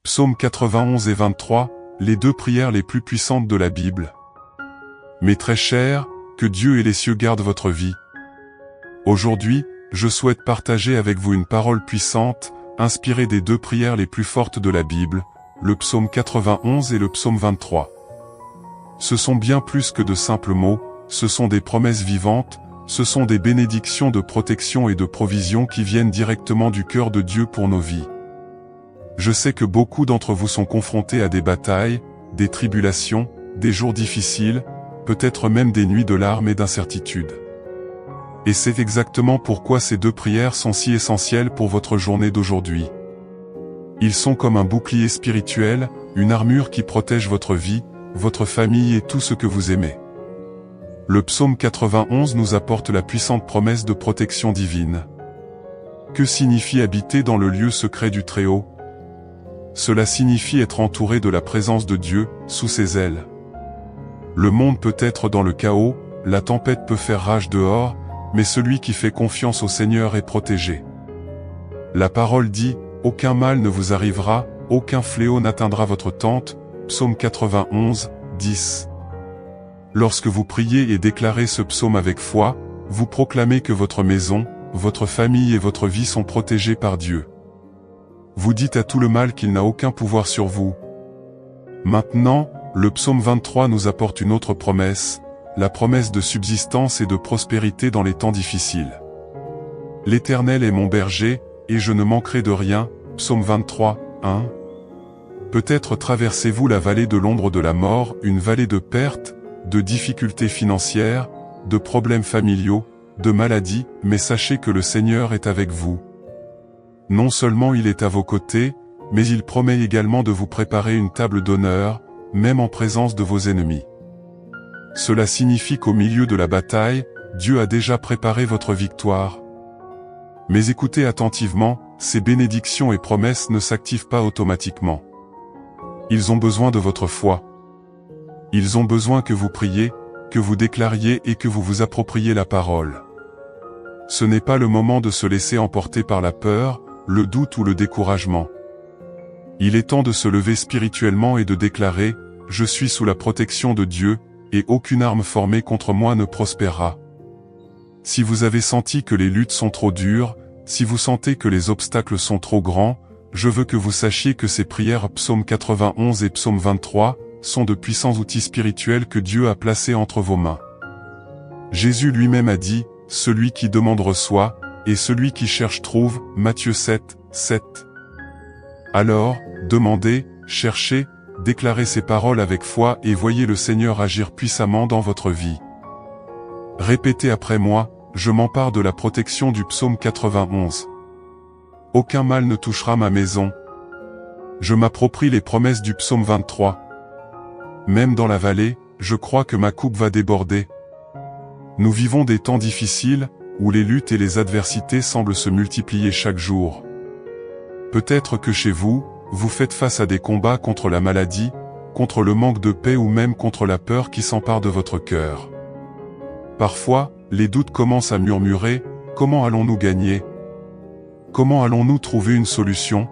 Psaumes 91 et 23, les deux prières les plus puissantes de la Bible. Mes très chers, que Dieu et les cieux gardent votre vie. Aujourd'hui, je souhaite partager avec vous une parole puissante, inspirée des deux prières les plus fortes de la Bible, le psaume 91 et le psaume 23. Ce sont bien plus que de simples mots, ce sont des promesses vivantes, ce sont des bénédictions de protection et de provision qui viennent directement du cœur de Dieu pour nos vies. Je sais que beaucoup d'entre vous sont confrontés à des batailles, des tribulations, des jours difficiles, peut-être même des nuits de larmes et d'incertitude. Et c'est exactement pourquoi ces deux prières sont si essentielles pour votre journée d'aujourd'hui. Ils sont comme un bouclier spirituel, une armure qui protège votre vie, votre famille et tout ce que vous aimez. Le psaume 91 nous apporte la puissante promesse de protection divine. Que signifie habiter dans le lieu secret du Très-Haut? Cela signifie être entouré de la présence de Dieu, sous ses ailes. Le monde peut être dans le chaos, la tempête peut faire rage dehors, mais celui qui fait confiance au Seigneur est protégé. La parole dit, « Aucun mal ne vous arrivera, aucun fléau n'atteindra votre tente » Psaume 91, 10. Lorsque vous priez et déclarez ce psaume avec foi, vous proclamez que votre maison, votre famille et votre vie sont protégées par Dieu. Vous dites à tout le mal qu'il n'a aucun pouvoir sur vous. Maintenant, le psaume 23 nous apporte une autre promesse, la promesse de subsistance et de prospérité dans les temps difficiles. L'Éternel est mon berger, et je ne manquerai de rien, psaume 23, 1. Peut-être traversez-vous la vallée de l'ombre de la mort, une vallée de pertes, de difficultés financières, de problèmes familiaux, de maladies, mais sachez que le Seigneur est avec vous. Non seulement il est à vos côtés, mais il promet également de vous préparer une table d'honneur, même en présence de vos ennemis. Cela signifie qu'au milieu de la bataille, Dieu a déjà préparé votre victoire. Mais écoutez attentivement, ces bénédictions et promesses ne s'activent pas automatiquement. Ils ont besoin de votre foi. Ils ont besoin que vous priez, que vous déclariez et que vous vous appropriez la parole. Ce n'est pas le moment de se laisser emporter par la peur, le doute ou le découragement. Il est temps de se lever spirituellement et de déclarer « Je suis sous la protection de Dieu, et aucune arme formée contre moi ne prospérera ». Si vous avez senti que les luttes sont trop dures, si vous sentez que les obstacles sont trop grands, je veux que vous sachiez que ces prières psaume 91 et psaume 23 sont de puissants outils spirituels que Dieu a placés entre vos mains. Jésus lui-même a dit « Celui qui demande reçoit, et celui qui cherche trouve » Matthieu 7, 7. Alors, demandez, cherchez, déclarez ces paroles avec foi et voyez le Seigneur agir puissamment dans votre vie. Répétez après moi, je m'empare de la protection du psaume 91. Aucun mal ne touchera ma maison. Je m'approprie les promesses du psaume 23. Même dans la vallée, je crois que ma coupe va déborder. Nous vivons des temps difficiles, où les luttes et les adversités semblent se multiplier chaque jour. Peut-être que chez vous, vous faites face à des combats contre la maladie, contre le manque de paix ou même contre la peur qui s'empare de votre cœur. Parfois, les doutes commencent à murmurer, « Comment allons-nous gagner ? Comment allons-nous trouver une solution ?»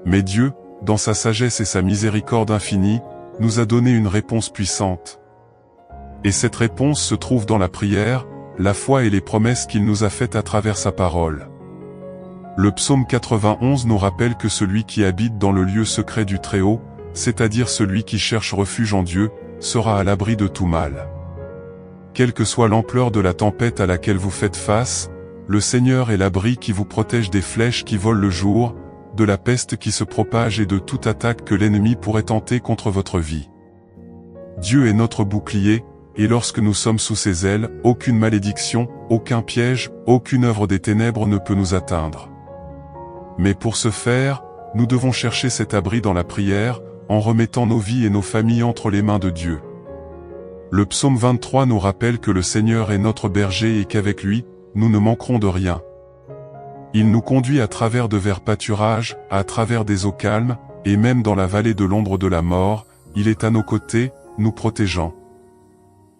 Mais Dieu, dans sa sagesse et sa miséricorde infinie, nous a donné une réponse puissante. Et cette réponse se trouve dans la prière, la foi et les promesses qu'il nous a faites à travers sa parole. Le psaume 91 nous rappelle que celui qui habite dans le lieu secret du Très-Haut, c'est-à-dire celui qui cherche refuge en Dieu, sera à l'abri de tout mal. Quelle que soit l'ampleur de la tempête à laquelle vous faites face, le Seigneur est l'abri qui vous protège des flèches qui volent le jour, de la peste qui se propage et de toute attaque que l'ennemi pourrait tenter contre votre vie. Dieu est notre bouclier, et lorsque nous sommes sous ses ailes, aucune malédiction, aucun piège, aucune œuvre des ténèbres ne peut nous atteindre. Mais pour ce faire, nous devons chercher cet abri dans la prière, en remettant nos vies et nos familles entre les mains de Dieu. Le psaume 23 nous rappelle que le Seigneur est notre berger et qu'avec lui, nous ne manquerons de rien. Il nous conduit à travers de verts pâturages, à travers des eaux calmes, et même dans la vallée de l'ombre de la mort, il est à nos côtés, nous protégeant.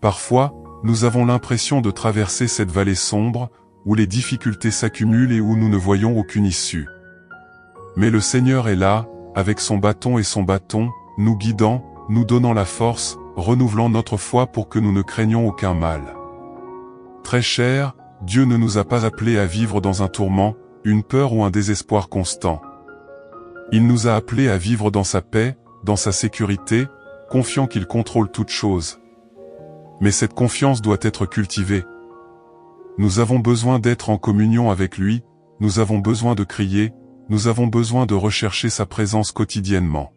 Parfois, nous avons l'impression de traverser cette vallée sombre, où les difficultés s'accumulent et où nous ne voyons aucune issue. Mais le Seigneur est là, avec son bâton et son bâton, nous guidant, nous donnant la force, renouvelant notre foi pour que nous ne craignions aucun mal. Très cher, Dieu ne nous a pas appelés à vivre dans un tourment, une peur ou un désespoir constant. Il nous a appelés à vivre dans sa paix, dans sa sécurité, confiant qu'il contrôle toutes choses. Mais cette confiance doit être cultivée. Nous avons besoin d'être en communion avec lui, nous avons besoin de crier, nous avons besoin de rechercher sa présence quotidiennement.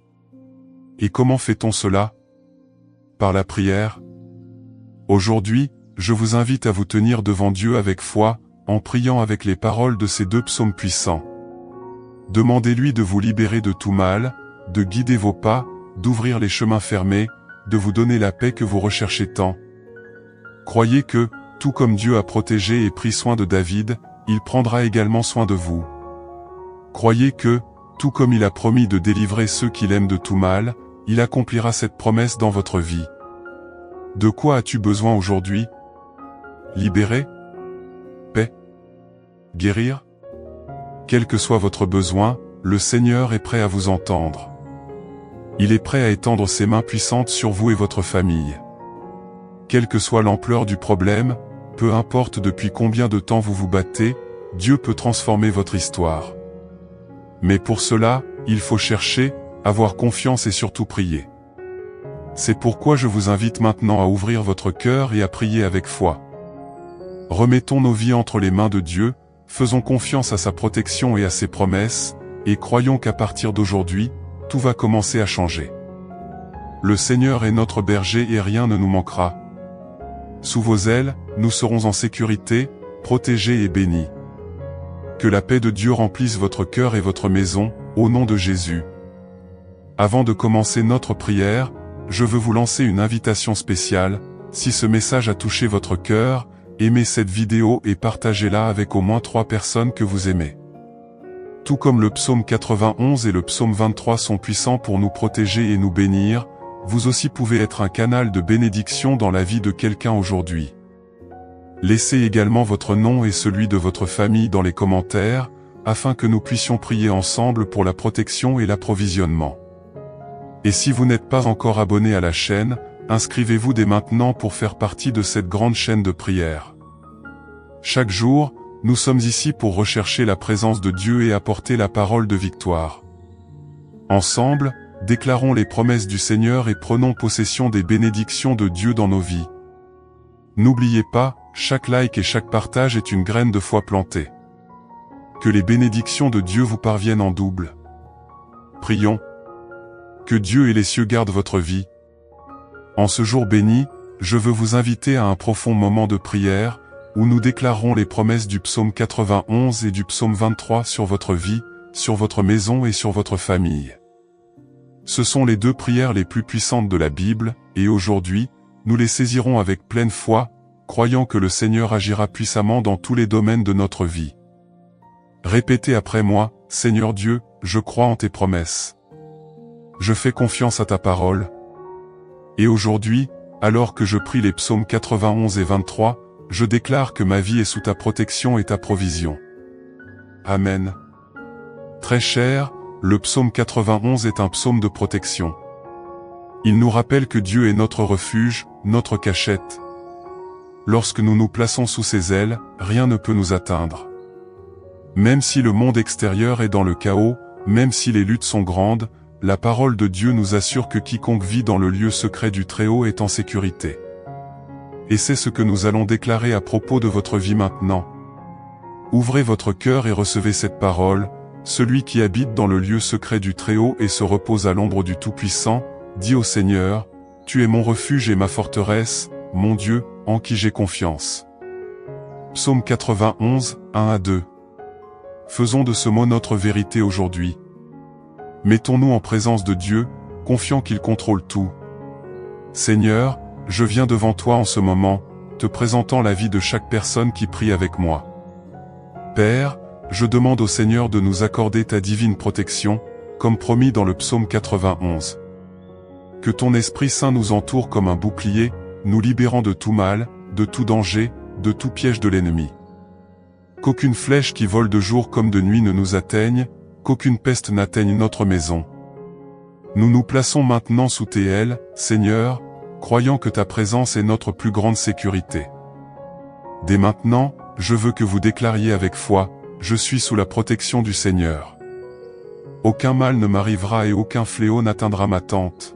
Et comment fait-on cela? Par la prière. Aujourd'hui, je vous invite à vous tenir devant Dieu avec foi, en priant avec les paroles de ces 2 psaumes puissants. Demandez-lui de vous libérer de tout mal, de guider vos pas, d'ouvrir les chemins fermés, de vous donner la paix que vous recherchez tant. Croyez que, tout comme Dieu a protégé et pris soin de David, il prendra également soin de vous. Croyez que, tout comme il a promis de délivrer ceux qu'il aime de tout mal, il accomplira cette promesse dans votre vie. De quoi as-tu besoin aujourd'hui? Libérer? Paix? Guérir? Quel que soit votre besoin, le Seigneur est prêt à vous entendre. Il est prêt à étendre ses mains puissantes sur vous et votre famille. Quelle que soit l'ampleur du problème, peu importe depuis combien de temps vous vous battez, Dieu peut transformer votre histoire. Mais pour cela, il faut chercher, avoir confiance et surtout prier. C'est pourquoi je vous invite maintenant à ouvrir votre cœur et à prier avec foi. Remettons nos vies entre les mains de Dieu, faisons confiance à sa protection et à ses promesses, et croyons qu'à partir d'aujourd'hui, tout va commencer à changer. Le Seigneur est notre berger et rien ne nous manquera. Sous vos ailes, nous serons en sécurité, protégés et bénis. Que la paix de Dieu remplisse votre cœur et votre maison, au nom de Jésus. Avant de commencer notre prière, je veux vous lancer une invitation spéciale. Si ce message a touché votre cœur, aimez cette vidéo et partagez-la avec au moins 3 personnes que vous aimez. Tout comme le psaume 91 et le psaume 23 sont puissants pour nous protéger et nous bénir, vous aussi pouvez être un canal de bénédiction dans la vie de quelqu'un aujourd'hui. Laissez également votre nom et celui de votre famille dans les commentaires, afin que nous puissions prier ensemble pour la protection et l'approvisionnement. Et si vous n'êtes pas encore abonné à la chaîne, inscrivez-vous dès maintenant pour faire partie de cette grande chaîne de prière. Chaque jour, nous sommes ici pour rechercher la présence de Dieu et apporter la parole de victoire. Ensemble, déclarons les promesses du Seigneur et prenons possession des bénédictions de Dieu dans nos vies. N'oubliez pas, chaque like et chaque partage est une graine de foi plantée. Que les bénédictions de Dieu vous parviennent en double. Prions. Que Dieu et les cieux gardent votre vie. En ce jour béni, je veux vous inviter à un profond moment de prière, où nous déclarerons les promesses du psaume 91 et du psaume 23 sur votre vie, sur votre maison et sur votre famille. Ce sont les 2 prières les plus puissantes de la Bible, et aujourd'hui, nous les saisirons avec pleine foi, croyant que le Seigneur agira puissamment dans tous les domaines de notre vie. Répétez après moi, Seigneur Dieu, je crois en tes promesses. Je fais confiance à ta parole. Et aujourd'hui, alors que je prie les psaumes 91 et 23, je déclare que ma vie est sous ta protection et ta provision. Amen. Très cher, le psaume 91 est un psaume de protection. Il nous rappelle que Dieu est notre refuge, notre cachette. Lorsque nous nous plaçons sous ses ailes, rien ne peut nous atteindre. Même si le monde extérieur est dans le chaos, même si les luttes sont grandes, la parole de Dieu nous assure que quiconque vit dans le lieu secret du Très-Haut est en sécurité. Et c'est ce que nous allons déclarer à propos de votre vie maintenant. Ouvrez votre cœur et recevez cette parole. Celui qui habite dans le lieu secret du Très-Haut et se repose à l'ombre du Tout-Puissant, dit au Seigneur, « Tu es mon refuge et ma forteresse, mon Dieu, en qui j'ai confiance. » Psaume 91, 1-2. Faisons de ce mot notre vérité aujourd'hui. Mettons-nous en présence de Dieu, confiant qu'il contrôle tout. Seigneur, je viens devant toi en ce moment, te présentant la vie de chaque personne qui prie avec moi. Père, je demande au Seigneur de nous accorder ta divine protection, comme promis dans le psaume 91. Que ton Esprit Saint nous entoure comme un bouclier, nous libérant de tout mal, de tout danger, de tout piège de l'ennemi. Qu'aucune flèche qui vole de jour comme de nuit ne nous atteigne, qu'aucune peste n'atteigne notre maison. Nous nous plaçons maintenant sous tes ailes, Seigneur, croyant que ta présence est notre plus grande sécurité. Dès maintenant, je veux que vous déclariez avec foi, je suis sous la protection du Seigneur. Aucun mal ne m'arrivera et aucun fléau n'atteindra ma tente.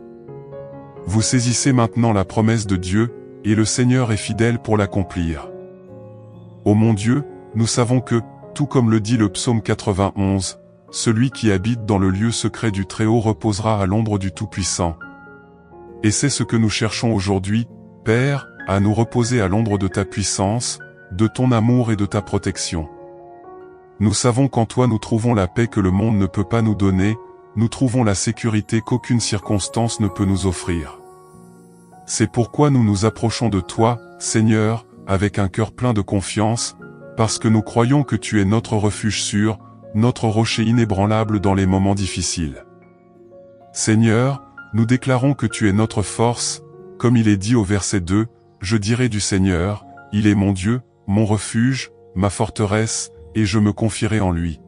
Vous saisissez maintenant la promesse de Dieu, et le Seigneur est fidèle pour l'accomplir. Ô mon Dieu, nous savons que, tout comme le dit le psaume 91, celui qui habite dans le lieu secret du Très-Haut reposera à l'ombre du Tout-Puissant. Et c'est ce que nous cherchons aujourd'hui, Père, à nous reposer à l'ombre de ta puissance, de ton amour et de ta protection. Nous savons qu'en toi nous trouvons la paix que le monde ne peut pas nous donner, nous trouvons la sécurité qu'aucune circonstance ne peut nous offrir. C'est pourquoi nous nous approchons de toi, Seigneur, avec un cœur plein de confiance, parce que nous croyons que tu es notre refuge sûr, notre rocher inébranlable dans les moments difficiles. Seigneur, nous déclarons que tu es notre force, comme il est dit au verset 2, je dirai du Seigneur, il est mon Dieu, mon refuge, ma forteresse, et je me confierai en lui.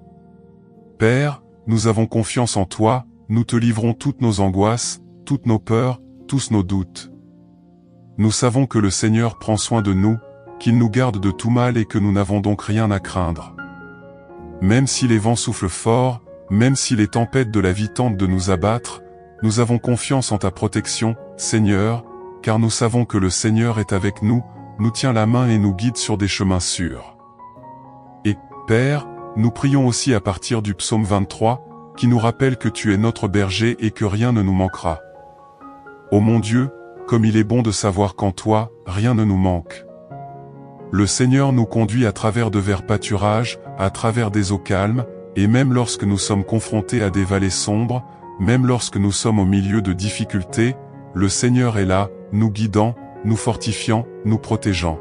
Père, nous avons confiance en toi, nous te livrons toutes nos angoisses, toutes nos peurs, tous nos doutes. Nous savons que le Seigneur prend soin de nous, qu'il nous garde de tout mal et que nous n'avons donc rien à craindre. Même si les vents soufflent fort, même si les tempêtes de la vie tentent de nous abattre, nous avons confiance en ta protection, Seigneur, car nous savons que le Seigneur est avec nous, nous tient la main et nous guide sur des chemins sûrs. Et, Père, nous prions aussi à partir du psaume 23, qui nous rappelle que tu es notre berger et que rien ne nous manquera. Ô mon Dieu, comme il est bon de savoir qu'en toi, rien ne nous manque. Le Seigneur nous conduit à travers de verts pâturages, à travers des eaux calmes, et même lorsque nous sommes confrontés à des vallées sombres, même lorsque nous sommes au milieu de difficultés, le Seigneur est là, nous guidant, nous fortifiant, nous protégeant.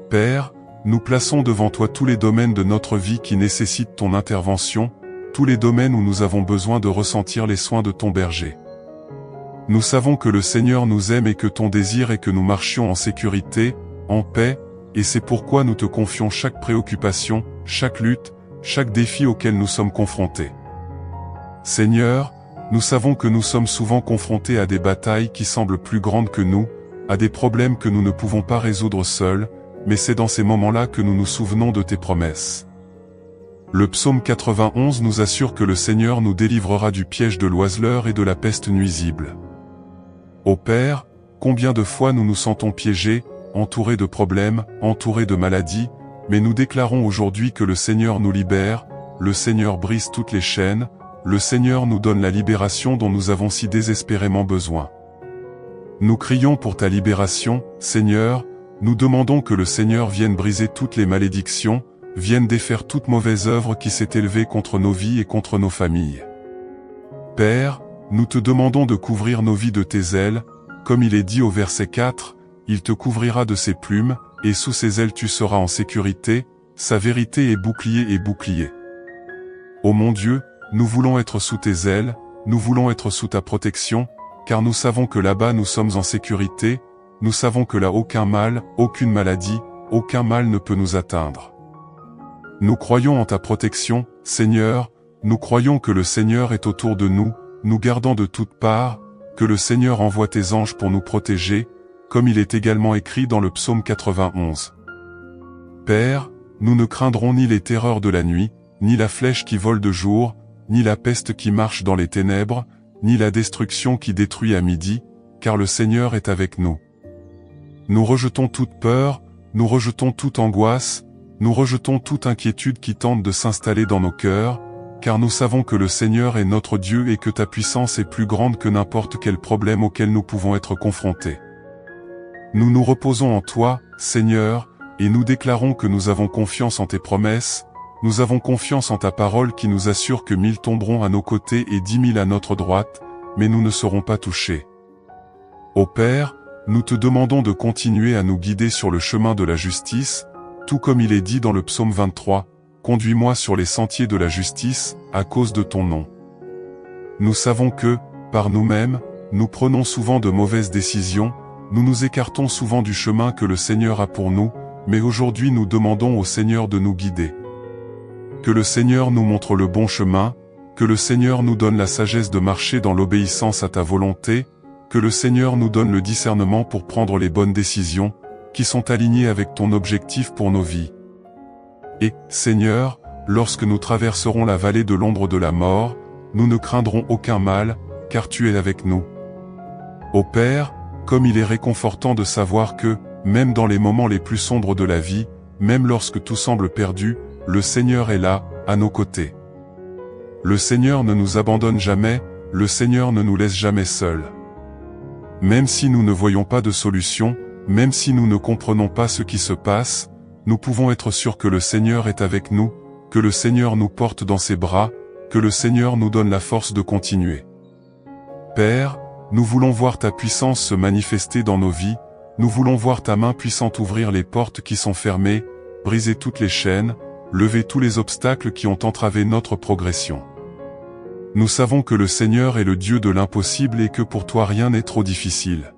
Père, nous plaçons devant toi tous les domaines de notre vie qui nécessitent ton intervention, tous les domaines où nous avons besoin de ressentir les soins de ton berger. Nous savons que le Seigneur nous aime et que ton désir est que nous marchions en sécurité, en paix, et c'est pourquoi nous te confions chaque préoccupation, chaque lutte, chaque défi auquel nous sommes confrontés. Seigneur, nous savons que nous sommes souvent confrontés à des batailles qui semblent plus grandes que nous, à des problèmes que nous ne pouvons pas résoudre seuls, mais c'est dans ces moments-là que nous nous souvenons de tes promesses. Le psaume 91 nous assure que le Seigneur nous délivrera du piège de l'oiseleur et de la peste nuisible. Ô Père, combien de fois nous nous sentons piégés, entourés de problèmes, entourés de maladies, mais nous déclarons aujourd'hui que le Seigneur nous libère, le Seigneur brise toutes les chaînes, le Seigneur nous donne la libération dont nous avons si désespérément besoin. Nous crions pour ta libération, Seigneur, nous demandons que le Seigneur vienne briser toutes les malédictions, vienne défaire toute mauvaise œuvre qui s'est élevée contre nos vies et contre nos familles. Père, nous te demandons de couvrir nos vies de tes ailes, comme il est dit au verset 4, il te couvrira de ses plumes, et sous ses ailes tu seras en sécurité, sa vérité est bouclier et bouclier. Ô mon Dieu, nous voulons être sous tes ailes, nous voulons être sous ta protection, car nous savons que là-bas nous sommes en sécurité, nous savons que là aucun mal, aucune maladie, aucun mal ne peut nous atteindre. Nous croyons en ta protection, Seigneur, nous croyons que le Seigneur est autour de nous, nous gardant de toutes parts, que le Seigneur envoie tes anges pour nous protéger, comme il est également écrit dans le psaume 91. Père, nous ne craindrons ni les terreurs de la nuit, ni la flèche qui vole de jour, ni la peste qui marche dans les ténèbres, ni la destruction qui détruit à midi, car le Seigneur est avec nous. Nous rejetons toute peur, nous rejetons toute angoisse, nous rejetons toute inquiétude qui tente de s'installer dans nos cœurs, car nous savons que le Seigneur est notre Dieu et que ta puissance est plus grande que n'importe quel problème auquel nous pouvons être confrontés. Nous nous reposons en toi, Seigneur, et nous déclarons que nous avons confiance en tes promesses, nous avons confiance en ta parole qui nous assure que 1000 tomberont à nos côtés et 10 000 à notre droite, mais nous ne serons pas touchés. Ô Père, nous te demandons de continuer à nous guider sur le chemin de la justice, tout comme il est dit dans le psaume 23, « Conduis-moi sur les sentiers de la justice, à cause de ton nom. » Nous savons que, par nous-mêmes, nous prenons souvent de mauvaises décisions, nous nous écartons souvent du chemin que le Seigneur a pour nous, mais aujourd'hui nous demandons au Seigneur de nous guider. Que le Seigneur nous montre le bon chemin, que le Seigneur nous donne la sagesse de marcher dans l'obéissance à ta volonté, que le Seigneur nous donne le discernement pour prendre les bonnes décisions, qui sont alignées avec ton objectif pour nos vies. Et, Seigneur, lorsque nous traverserons la vallée de l'ombre de la mort, nous ne craindrons aucun mal, car tu es avec nous. Ô Père, comme il est réconfortant de savoir que, même dans les moments les plus sombres de la vie, même lorsque tout semble perdu, le Seigneur est là, à nos côtés. Le Seigneur ne nous abandonne jamais, le Seigneur ne nous laisse jamais seuls. Même si nous ne voyons pas de solution, même si nous ne comprenons pas ce qui se passe, nous pouvons être sûrs que le Seigneur est avec nous, que le Seigneur nous porte dans ses bras, que le Seigneur nous donne la force de continuer. Père, nous voulons voir ta puissance se manifester dans nos vies, nous voulons voir ta main puissante ouvrir les portes qui sont fermées, briser toutes les chaînes, lever tous les obstacles qui ont entravé notre progression. Nous savons que le Seigneur est le Dieu de l'impossible et que pour toi rien n'est trop difficile.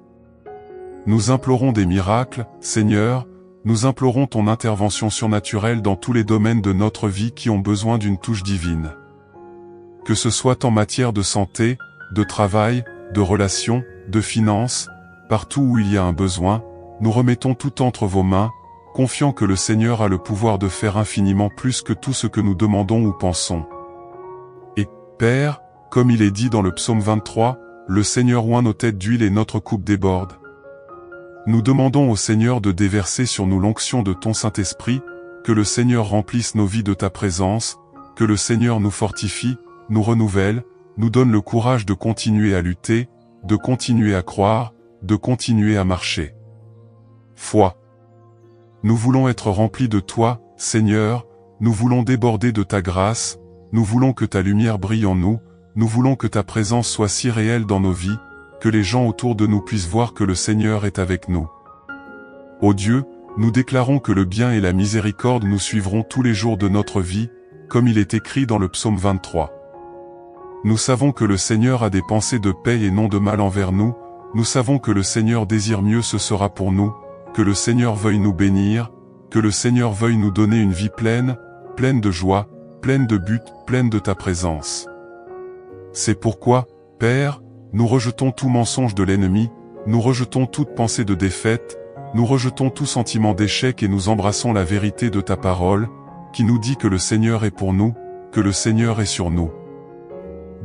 Nous implorons des miracles, Seigneur, nous implorons ton intervention surnaturelle dans tous les domaines de notre vie qui ont besoin d'une touche divine. Que ce soit en matière de santé, de travail, de relations, de finances, partout où il y a un besoin, nous remettons tout entre vos mains, confiant que le Seigneur a le pouvoir de faire infiniment plus que tout ce que nous demandons ou pensons. Et, Père, comme il est dit dans le psaume 23, le Seigneur oint nos têtes d'huile et notre coupe déborde. Nous demandons au Seigneur de déverser sur nous l'onction de ton Saint-Esprit, que le Seigneur remplisse nos vies de ta présence, que le Seigneur nous fortifie, nous renouvelle, nous donne le courage de continuer à lutter, de continuer à croire, de continuer à marcher. Foi. Nous voulons être remplis de toi, Seigneur, nous voulons déborder de ta grâce, nous voulons que ta lumière brille en nous, nous voulons que ta présence soit si réelle dans nos vies, que les gens autour de nous puissent voir que le Seigneur est avec nous. Ô Dieu, nous déclarons que le bien et la miséricorde nous suivront tous les jours de notre vie, comme il est écrit dans le psaume 23. Nous savons que le Seigneur a des pensées de paix et non de mal envers nous, nous savons que le Seigneur désire mieux ce sera pour nous, que le Seigneur veuille nous bénir, que le Seigneur veuille nous donner une vie pleine, pleine de joie, pleine de but, pleine de ta présence. C'est pourquoi, Père, nous rejetons tout mensonge de l'ennemi, nous rejetons toute pensée de défaite, nous rejetons tout sentiment d'échec et nous embrassons la vérité de ta parole, qui nous dit que le Seigneur est pour nous, que le Seigneur est sur nous.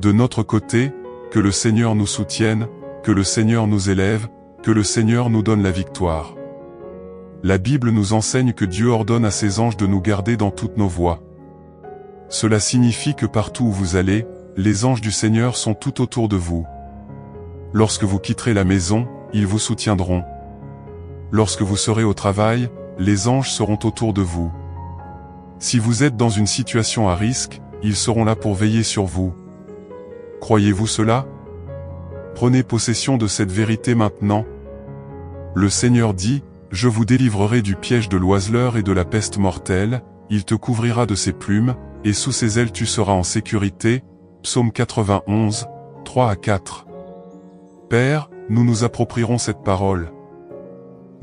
De notre côté, que le Seigneur nous soutienne, que le Seigneur nous élève, que le Seigneur nous donne la victoire. La Bible nous enseigne que Dieu ordonne à ses anges de nous garder dans toutes nos voies. Cela signifie que partout où vous allez, les anges du Seigneur sont tout autour de vous. Lorsque vous quitterez la maison, ils vous soutiendront. Lorsque vous serez au travail, les anges seront autour de vous. Si vous êtes dans une situation à risque, ils seront là pour veiller sur vous. Croyez-vous cela? Prenez possession de cette vérité maintenant. Le Seigneur dit, « Je vous délivrerai du piège de l'oiseleur et de la peste mortelle, il te couvrira de ses plumes, et sous ses ailes tu seras en sécurité. » Psaume 91, 3 à 4. Père, nous nous approprierons cette parole.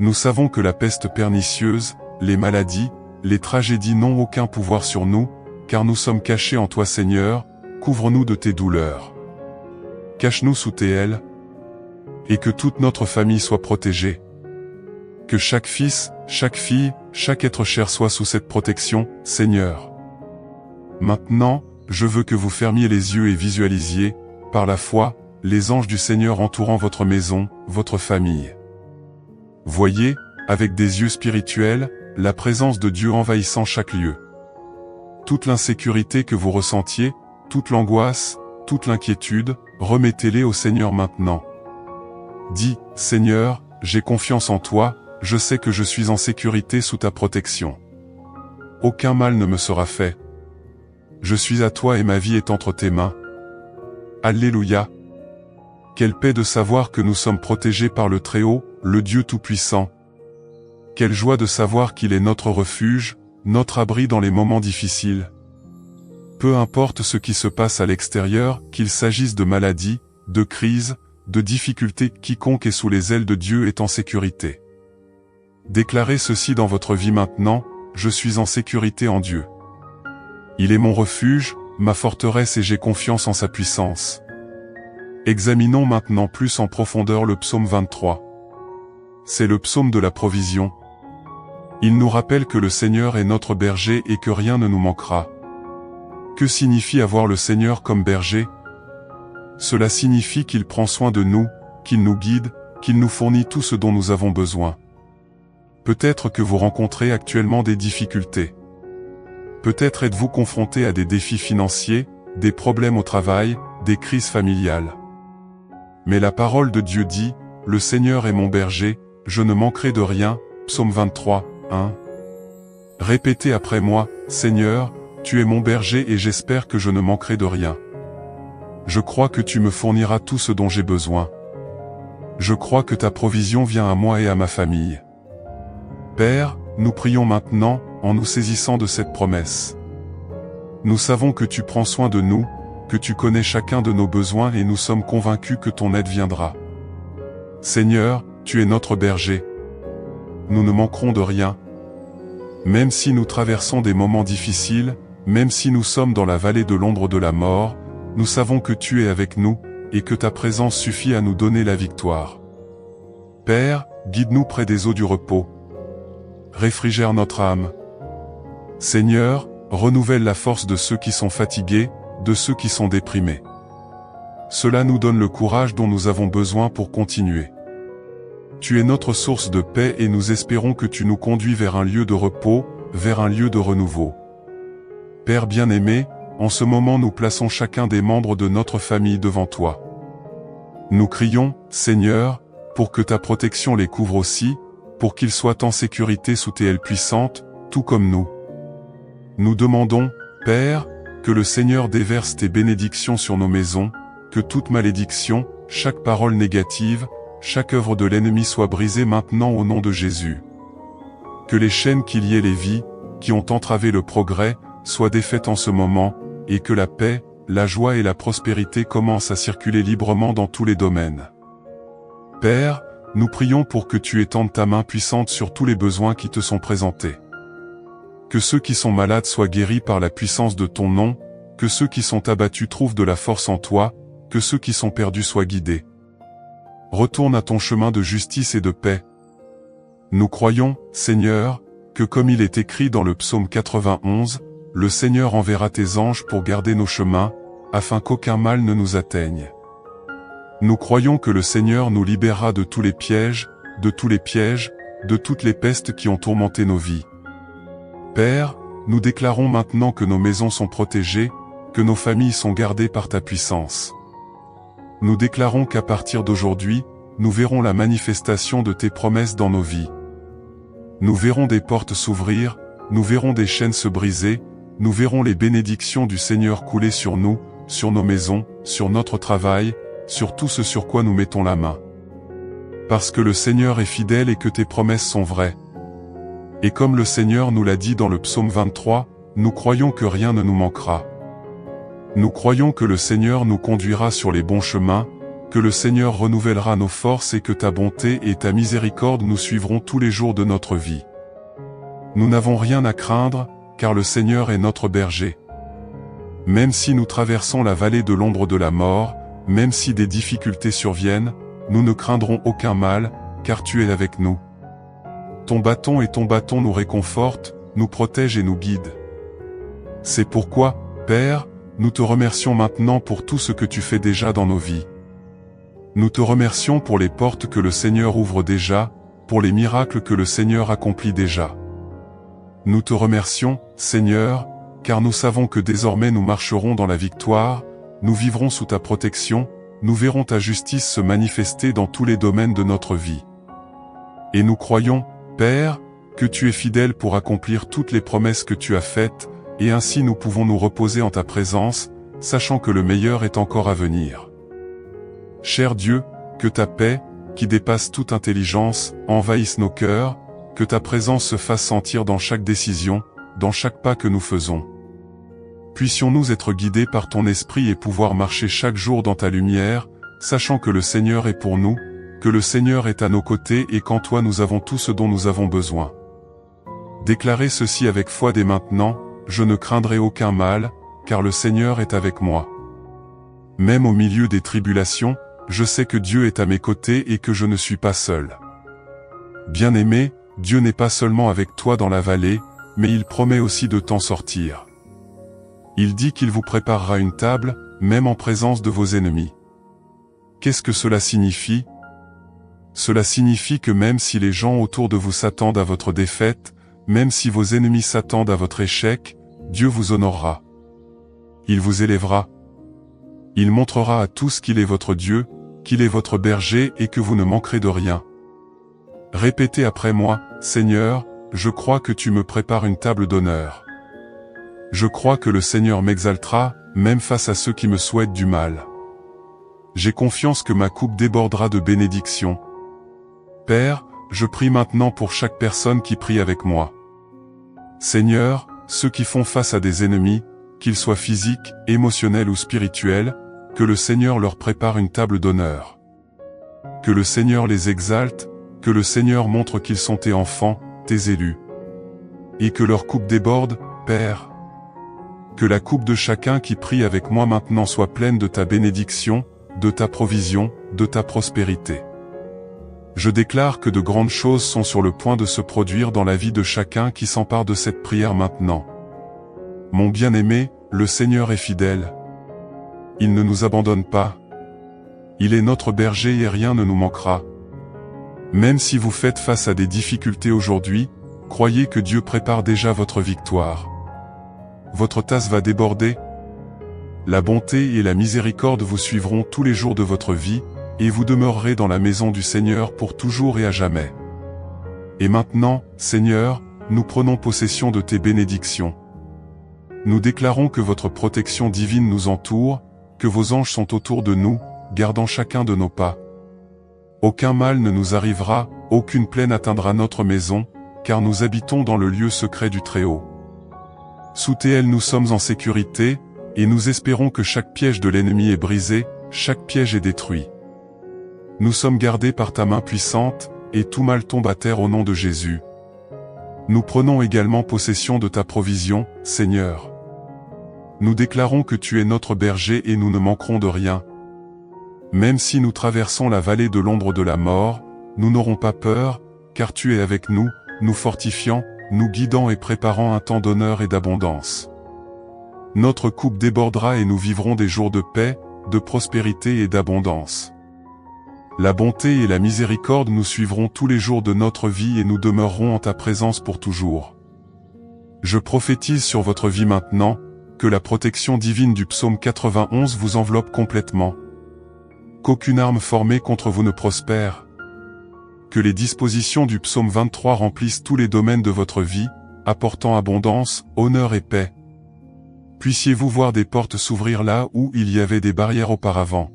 Nous savons que la peste pernicieuse, les maladies, les tragédies n'ont aucun pouvoir sur nous, car nous sommes cachés en toi Seigneur, couvre-nous de tes douleurs. Cache-nous sous tes ailes, et que toute notre famille soit protégée. Que chaque fils, chaque fille, chaque être cher soit sous cette protection, Seigneur. Maintenant, je veux que vous fermiez les yeux et visualisiez, par la foi, les anges du Seigneur entourant votre maison, votre famille. Voyez, avec des yeux spirituels, la présence de Dieu envahissant chaque lieu. Toute l'insécurité que vous ressentiez, toute l'angoisse, toute l'inquiétude, remettez-les au Seigneur maintenant. Dis, Seigneur, j'ai confiance en toi, je sais que je suis en sécurité sous ta protection. Aucun mal ne me sera fait. Je suis à toi et ma vie est entre tes mains. Alléluia. Quelle paix de savoir que nous sommes protégés par le Très-Haut, le Dieu Tout-Puissant. Quelle joie de savoir qu'il est notre refuge, notre abri dans les moments difficiles. Peu importe ce qui se passe à l'extérieur, qu'il s'agisse de maladies, de crises, de difficultés, quiconque est sous les ailes de Dieu est en sécurité. Déclarez ceci dans votre vie maintenant, je suis en sécurité en Dieu. Il est mon refuge, ma forteresse et j'ai confiance en sa puissance. Examinons maintenant plus en profondeur le psaume 23. C'est le psaume de la provision. Il nous rappelle que le Seigneur est notre berger et que rien ne nous manquera. Que signifie avoir le Seigneur comme berger? Cela signifie qu'il prend soin de nous, qu'il nous guide, qu'il nous fournit tout ce dont nous avons besoin. Peut-être que vous rencontrez actuellement des difficultés. Peut-être êtes-vous confronté à des défis financiers, des problèmes au travail, des crises familiales. Mais la parole de Dieu dit, « Le Seigneur est mon berger, je ne manquerai de rien » Psaume 23, 1. Répétez après moi, « Seigneur, tu es mon berger et j'espère que je ne manquerai de rien. Je crois que tu me fourniras tout ce dont j'ai besoin. Je crois que ta provision vient à moi et à ma famille. » Père, nous prions maintenant, en nous saisissant de cette promesse. Nous savons que tu prends soin de nous, que tu connais chacun de nos besoins et nous sommes convaincus que ton aide viendra. Seigneur, tu es notre berger. Nous ne manquerons de rien. Même si nous traversons des moments difficiles, même si nous sommes dans la vallée de l'ombre de la mort, nous savons que tu es avec nous, et que ta présence suffit à nous donner la victoire. Père, guide-nous près des eaux du repos. Réfrigère notre âme. Seigneur, renouvelle la force de ceux qui sont fatigués, de ceux qui sont déprimés. Cela nous donne le courage dont nous avons besoin pour continuer. Tu es notre source de paix et nous espérons que tu nous conduis vers un lieu de repos, vers un lieu de renouveau. Père bien-aimé, en ce moment nous plaçons chacun des membres de notre famille devant toi. Nous crions, Seigneur, pour que ta protection les couvre aussi, pour qu'ils soient en sécurité sous tes ailes puissantes, tout comme nous. Nous demandons, Père, que le Seigneur déverse tes bénédictions sur nos maisons, que toute malédiction, chaque parole négative, chaque œuvre de l'ennemi soit brisée maintenant au nom de Jésus. Que les chaînes qui liaient les vies, qui ont entravé le progrès, soient défaites en ce moment, et que la paix, la joie et la prospérité commencent à circuler librement dans tous les domaines. Père, nous prions pour que tu étendes ta main puissante sur tous les besoins qui te sont présentés. Que ceux qui sont malades soient guéris par la puissance de ton nom, que ceux qui sont abattus trouvent de la force en toi, que ceux qui sont perdus soient guidés. Retourne à ton chemin de justice et de paix. Nous croyons, Seigneur, que comme il est écrit dans le psaume 91, le Seigneur enverra tes anges pour garder nos chemins, afin qu'aucun mal ne nous atteigne. Nous croyons que le Seigneur nous libérera de tous les pièges, de toutes les pestes qui ont tourmenté nos vies. Père, nous déclarons maintenant que nos maisons sont protégées, que nos familles sont gardées par ta puissance. Nous déclarons qu'à partir d'aujourd'hui, nous verrons la manifestation de tes promesses dans nos vies. Nous verrons des portes s'ouvrir, nous verrons des chaînes se briser, nous verrons les bénédictions du Seigneur couler sur nous, sur nos maisons, sur notre travail, sur tout ce sur quoi nous mettons la main. Parce que le Seigneur est fidèle et que tes promesses sont vraies. Et comme le Seigneur nous l'a dit dans le psaume 23, nous croyons que rien ne nous manquera. Nous croyons que le Seigneur nous conduira sur les bons chemins, que le Seigneur renouvellera nos forces et que ta bonté et ta miséricorde nous suivront tous les jours de notre vie. Nous n'avons rien à craindre, car le Seigneur est notre berger. Même si nous traversons la vallée de l'ombre de la mort, même si des difficultés surviennent, nous ne craindrons aucun mal, car tu es avec nous. Ton bâton nous réconfortent, nous protègent et nous guident. C'est pourquoi, Père, nous te remercions maintenant pour tout ce que tu fais déjà dans nos vies. Nous te remercions pour les portes que le Seigneur ouvre déjà, pour les miracles que le Seigneur accomplit déjà. Nous te remercions, Seigneur, car nous savons que désormais nous marcherons dans la victoire, nous vivrons sous ta protection, nous verrons ta justice se manifester dans tous les domaines de notre vie. Et nous croyons, Père, que tu es fidèle pour accomplir toutes les promesses que tu as faites, et ainsi nous pouvons nous reposer en ta présence, sachant que le meilleur est encore à venir. Cher Dieu, que ta paix, qui dépasse toute intelligence, envahisse nos cœurs, que ta présence se fasse sentir dans chaque décision, dans chaque pas que nous faisons. Puissions-nous être guidés par ton esprit et pouvoir marcher chaque jour dans ta lumière, sachant que le Seigneur est pour nous, que le Seigneur est à nos côtés et qu'en toi nous avons tout ce dont nous avons besoin. Déclarez ceci avec foi dès maintenant, je ne craindrai aucun mal, car le Seigneur est avec moi. Même au milieu des tribulations, je sais que Dieu est à mes côtés et que je ne suis pas seul. Bien-aimé, Dieu n'est pas seulement avec toi dans la vallée, mais il promet aussi de t'en sortir. Il dit qu'il vous préparera une table, même en présence de vos ennemis. Qu'est-ce que cela signifie? Cela signifie que même si les gens autour de vous s'attendent à votre défaite, même si vos ennemis s'attendent à votre échec, Dieu vous honorera. Il vous élèvera. Il montrera à tous qu'il est votre Dieu, qu'il est votre berger et que vous ne manquerez de rien. Répétez après moi, Seigneur, je crois que tu me prépares une table d'honneur. Je crois que le Seigneur m'exaltera, même face à ceux qui me souhaitent du mal. J'ai confiance que ma coupe débordera de bénédictions. Père, je prie maintenant pour chaque personne qui prie avec moi. Seigneur, ceux qui font face à des ennemis, qu'ils soient physiques, émotionnels ou spirituels, que le Seigneur leur prépare une table d'honneur. Que le Seigneur les exalte, que le Seigneur montre qu'ils sont tes enfants, tes élus. Et que leur coupe déborde, Père. Que la coupe de chacun qui prie avec moi maintenant soit pleine de ta bénédiction, de ta provision, de ta prospérité. Je déclare que de grandes choses sont sur le point de se produire dans la vie de chacun qui s'empare de cette prière maintenant. Mon bien-aimé, le Seigneur est fidèle. Il ne nous abandonne pas. Il est notre berger et rien ne nous manquera. Même si vous faites face à des difficultés aujourd'hui, croyez que Dieu prépare déjà votre victoire. Votre tasse va déborder. La bonté et la miséricorde vous suivront tous les jours de votre vie, et vous demeurerez dans la maison du Seigneur pour toujours et à jamais. Et maintenant, Seigneur, nous prenons possession de tes bénédictions. Nous déclarons que votre protection divine nous entoure, que vos anges sont autour de nous, gardant chacun de nos pas. Aucun mal ne nous arrivera, aucune plaie n'atteindra notre maison, car nous habitons dans le lieu secret du Très-Haut. Sous tes ailes nous sommes en sécurité, et nous espérons que chaque piège de l'ennemi est brisé, chaque piège est détruit. Nous sommes gardés par ta main puissante, et tout mal tombe à terre au nom de Jésus. Nous prenons également possession de ta provision, Seigneur. Nous déclarons que tu es notre berger et nous ne manquerons de rien. Même si nous traversons la vallée de l'ombre de la mort, nous n'aurons pas peur, car tu es avec nous, nous fortifiant, nous guidant et préparant un temps d'honneur et d'abondance. Notre coupe débordera et nous vivrons des jours de paix, de prospérité et d'abondance. La bonté et la miséricorde nous suivront tous les jours de notre vie et nous demeurerons en ta présence pour toujours. Je prophétise sur votre vie maintenant, que la protection divine du psaume 91 vous enveloppe complètement. Qu'aucune arme formée contre vous ne prospère. Que les dispositions du psaume 23 remplissent tous les domaines de votre vie, apportant abondance, honneur et paix. Puissiez-vous voir des portes s'ouvrir là où il y avait des barrières auparavant.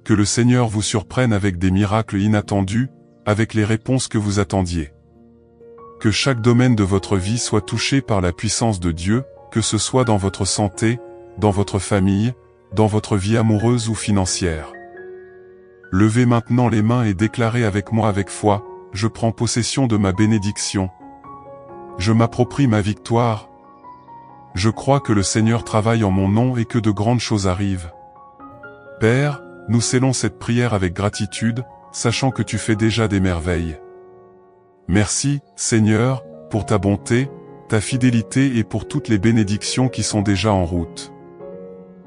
Que le Seigneur vous surprenne avec des miracles inattendus, avec les réponses que vous attendiez. Que chaque domaine de votre vie soit touché par la puissance de Dieu, que ce soit dans votre santé, dans votre famille, dans votre vie amoureuse ou financière. Levez maintenant les mains et déclarez avec moi avec foi, je prends possession de ma bénédiction. Je m'approprie ma victoire. Je crois que le Seigneur travaille en mon nom et que de grandes choses arrivent. Père, nous scellons cette prière avec gratitude, sachant que tu fais déjà des merveilles. Merci, Seigneur, pour ta bonté, ta fidélité et pour toutes les bénédictions qui sont déjà en route.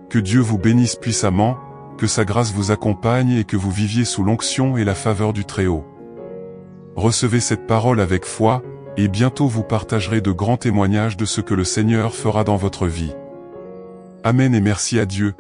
Que Dieu vous bénisse puissamment, que sa grâce vous accompagne et que vous viviez sous l'onction et la faveur du Très-Haut. Recevez cette parole avec foi, et bientôt vous partagerez de grands témoignages de ce que le Seigneur fera dans votre vie. Amen et merci à Dieu.